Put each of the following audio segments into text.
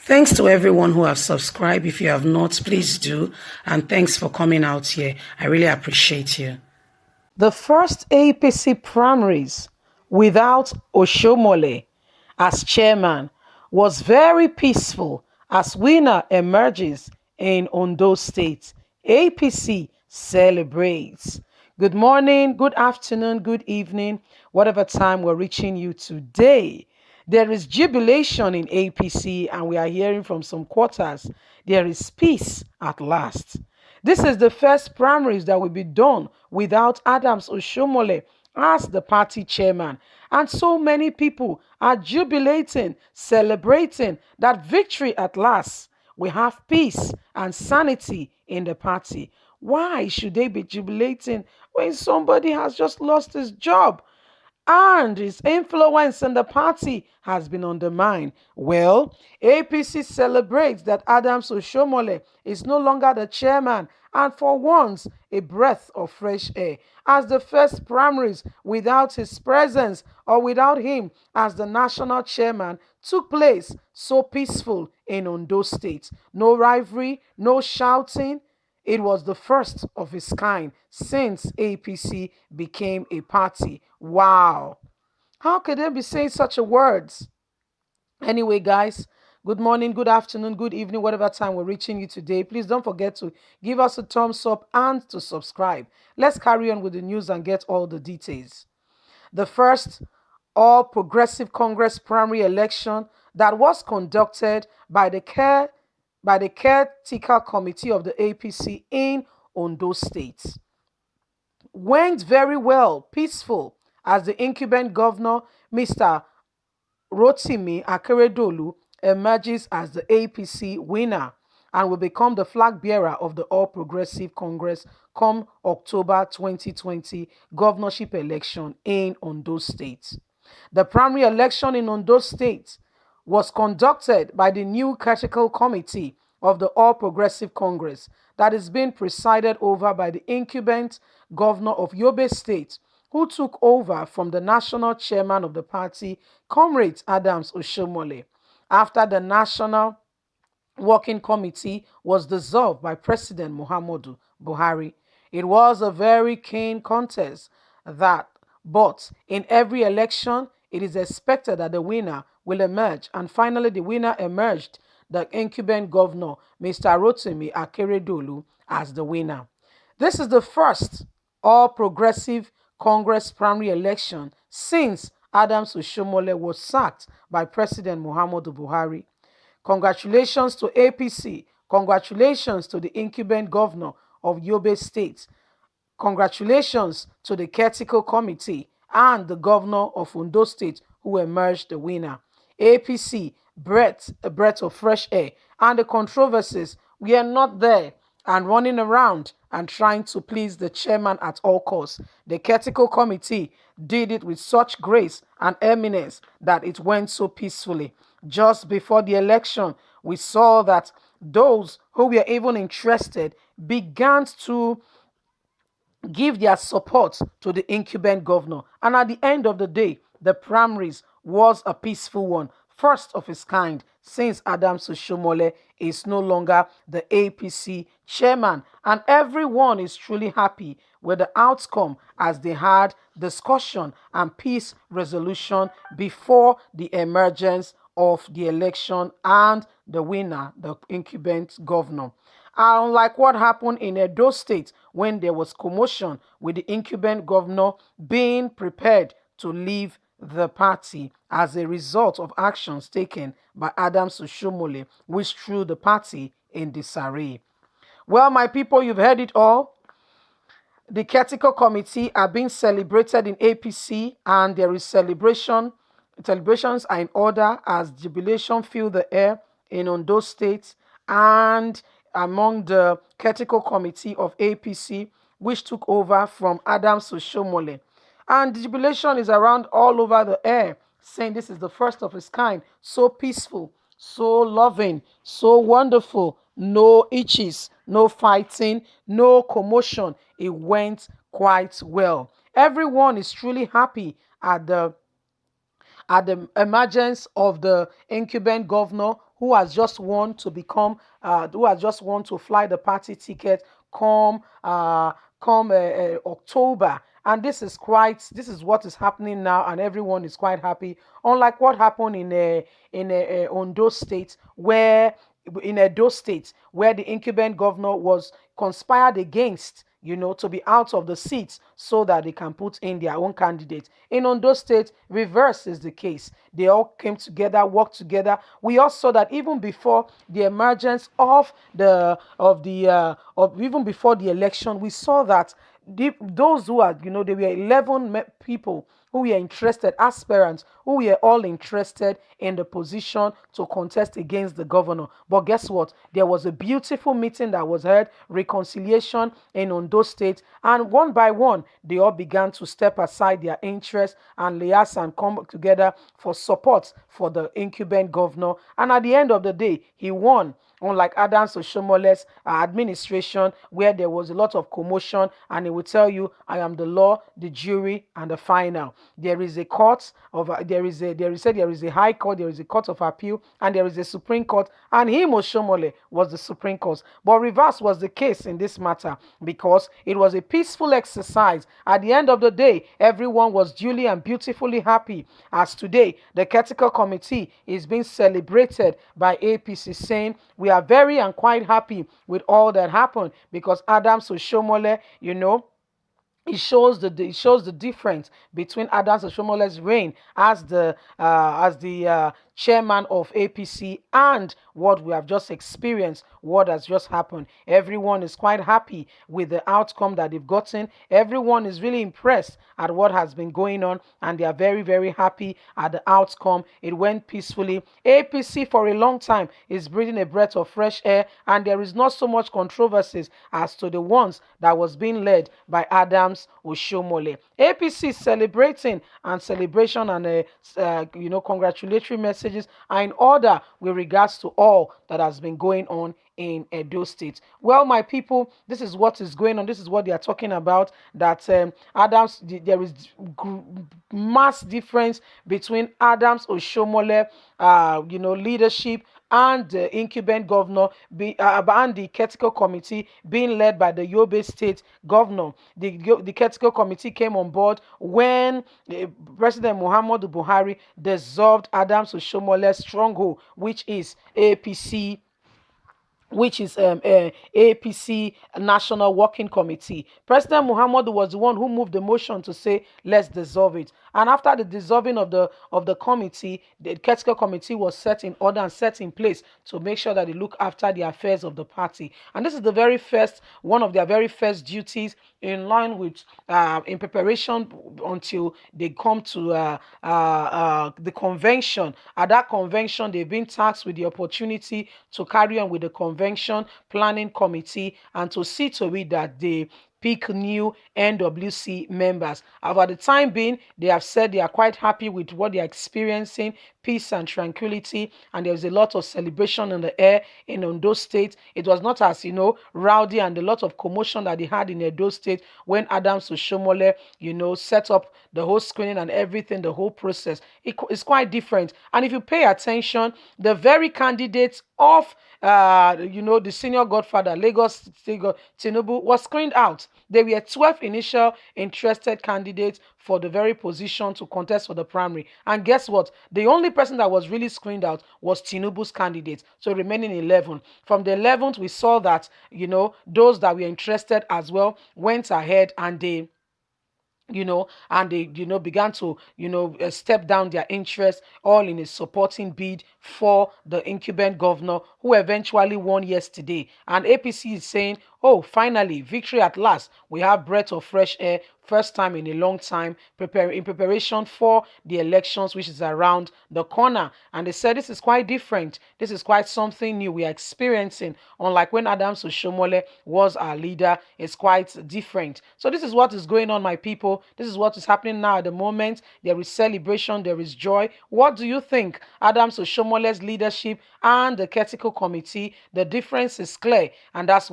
Thanks to everyone who have subscribed. If you have not, please do. And thanks for coming out here. I really appreciate you. The first APC primaries without Oshiomhole as chairman was very peaceful as winner emerges in Ondo State. APC celebrates. Good morning, good afternoon, good evening, whatever time we're reaching you today. There is jubilation in APC, and we are hearing from some quarters. There is peace at last. This is the first primaries that will be done without Adams Oshiomhole as the party chairman. And so many people are jubilating, celebrating that victory at last. We have peace and sanity in the party. Why should they be jubilating when somebody has just lost his job and his influence in the party has been undermined? Well, APC celebrates that Adams Oshiomhole is no longer the chairman, and for once, a breath of fresh air. As the first primaries without his presence or without him as the national chairman took place so peaceful in Ondo State. No rivalry, no shouting. It was the first of its kind since APC became a party. Wow. How could they be saying such a words? Anyway, guys, good morning, good afternoon, good evening, whatever time we're reaching you today. Please don't forget to give us a thumbs up and to subscribe. Let's carry on with the news and get all the details. The first All Progressive Congress primary election that was conducted by the caretaker committee of the APC in Ondo State went very well, peaceful, as the incumbent governor, Mr. Rotimi Akeredolu, emerges as the APC winner and will become the flag bearer of the All Progressive Congress come October 2020 governorship election in Ondo State. The primary election in Ondo State was conducted by the new critical committee of the All Progressive Congress that is being presided over by the incumbent governor of Yobe State, who took over from the national chairman of the party, Comrade Adams Oshiomhole, after the National Working Committee was dissolved by President Muhammadu Buhari. It was a very keen contest but in every election, it is expected that the winner will emerge, and finally the winner emerged, the incumbent governor, Mr. Rotimi Akeredolu, as the winner. This is the first All Progressive Congress primary election since Adams Oshiomhole was sacked by President Muhammadu Buhari. Congratulations to APC. Congratulations to the incumbent governor of Yobe State. Congratulations to the caretaker committee and the governor of Ondo State who emerged the winner. APC, a breath of fresh air, and the controversies were not there and running around and trying to please the chairman at all costs. The caretaker committee did it with such grace and eminence that it went so peacefully. Just before the election, we saw that those who were even interested began to give their support to the incumbent governor. And at the end of the day, the primaries was a peaceful one, first of its kind since Adams Oshiomhole is no longer the APC chairman. And everyone is truly happy with the outcome as they had discussion and peace resolution before the emergence of the election and the winner, the incumbent governor. Unlike what happened in Edo State when there was commotion with the incumbent governor being prepared to leave the party as a result of actions taken by Adams Oshiomhole, which threw the party in disarray. Well, my people, you've heard it all. The caretaker committee are being celebrated in APC, and there is celebration. Celebrations are in order as jubilation fill the air in Ondo State and among the caretaker committee of APC, which took over from Adams Oshiomhole. And the jubilation is around all over the air, saying this is the first of its kind, so peaceful, so loving, so wonderful, no itches, no fighting, no commotion. It went quite well. Everyone is truly happy at the emergence of the incumbent governor who has just won to become, who has just won to fly the party ticket come October. And this is what is happening now, and everyone is quite happy. Unlike what happened in Ondo State, where in Edo State, where the incumbent governor was conspired against, to be out of the seats so that they can put in their own candidate. In Ondo State, reverse is the case. They all came together, worked together. We all saw that even before the emergence of even before the election, we saw that those who are, there were 11 people who were interested, aspirants who were all interested in the position to contest against the governor. But guess what? There was a beautiful meeting that was held, reconciliation in Ondo State, and one by one, they all began to step aside their interests and liaise and come together for support for the incumbent governor. And at the end of the day, he won. Unlike Adams Oshomole's administration, where there was a lot of commotion, and he will tell you, "I am the law, the jury, and the final." There is a court of there is a high court, there is a court of appeal, and there is a Supreme Court, and him Oshomole was the Supreme Court. But reverse was the case in this matter, because it was a peaceful exercise. At the end of the day, everyone was duly and beautifully happy. As today, the Critical Committee is being celebrated by APC, saying we are very and quite happy with all that happened, because Adams Oshomole, it shows the difference between Adams Oshomole's reign as the chairman of APC and what we have just experienced, what has just happened. Everyone is quite happy with the outcome that they've gotten. Everyone is really impressed at what has been going on, and they are very, very happy at the outcome. It went peacefully. APC for a long time is breathing a breath of fresh air, and there is not so much controversies as to the ones that was being led by Adams Oshiomhole. APC is celebrating, and celebration and congratulatory messages are in order with regards to all that has been going on in Edo State. Well, my people, this is what is going on. This is what they are talking about. That there is mass difference between Adams Oshiomhole, leadership, and the incumbent governor and the Critical Committee being led by the Yobe State governor. The Critical Committee came on board when President Muhammadu Buhari dissolved Adams Oshiomole's stronghold, which is APC National Working Committee. President Muhammadu was the one who moved the motion to say, let's dissolve it. And after the dissolving of the committee, the Critical Committee was set in order and set in place to make sure that they look after the affairs of the party. And this is one of their very first duties, in line with in preparation until they come to the convention. At that convention, they've been tasked with the opportunity to carry on with the convention planning committee and to see to it that they pick new NWC members. For the time being, they have said they are quite happy with what they are experiencing, peace and tranquility, and there's a lot of celebration in the air in Ondo State. It was not as, rowdy and a lot of commotion that they had in Edo State when Adams Oshiomhole, set up the whole screening and everything, the whole process. It's quite different. And if you pay attention, the very candidates of the senior godfather, Lagos Tinubu, was screened out. There were 12 initial interested candidates for the very position to contest for the primary. And guess what? The only person that was really screened out was Tinubu's candidate. So remaining 11. From the 11th, we saw that, those that were interested as well went ahead and they began to step down their interest, all in a supporting bid for the incumbent governor, who eventually won yesterday. And APC is saying, oh, finally, victory at last. We have breath of fresh air, first time in a long time, in preparation for the elections, which is around the corner. And they said this is quite different. This is quite something new we are experiencing. Unlike when Adams Oshiomhole was our leader, it's quite different. So this is what is going on, my people. This is what is happening now at the moment. There is celebration, there is joy. What do you think? Adams Oshiomole's leadership and the Critical Committee, the difference is clear, and that's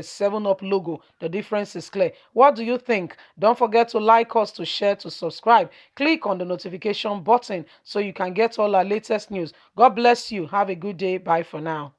there's 7 Up logo. The difference is clear. What do you think? Don't forget to like us, to share, to subscribe. Click on the notification button so you can get all our latest news. God bless you. Have a good day. Bye for now.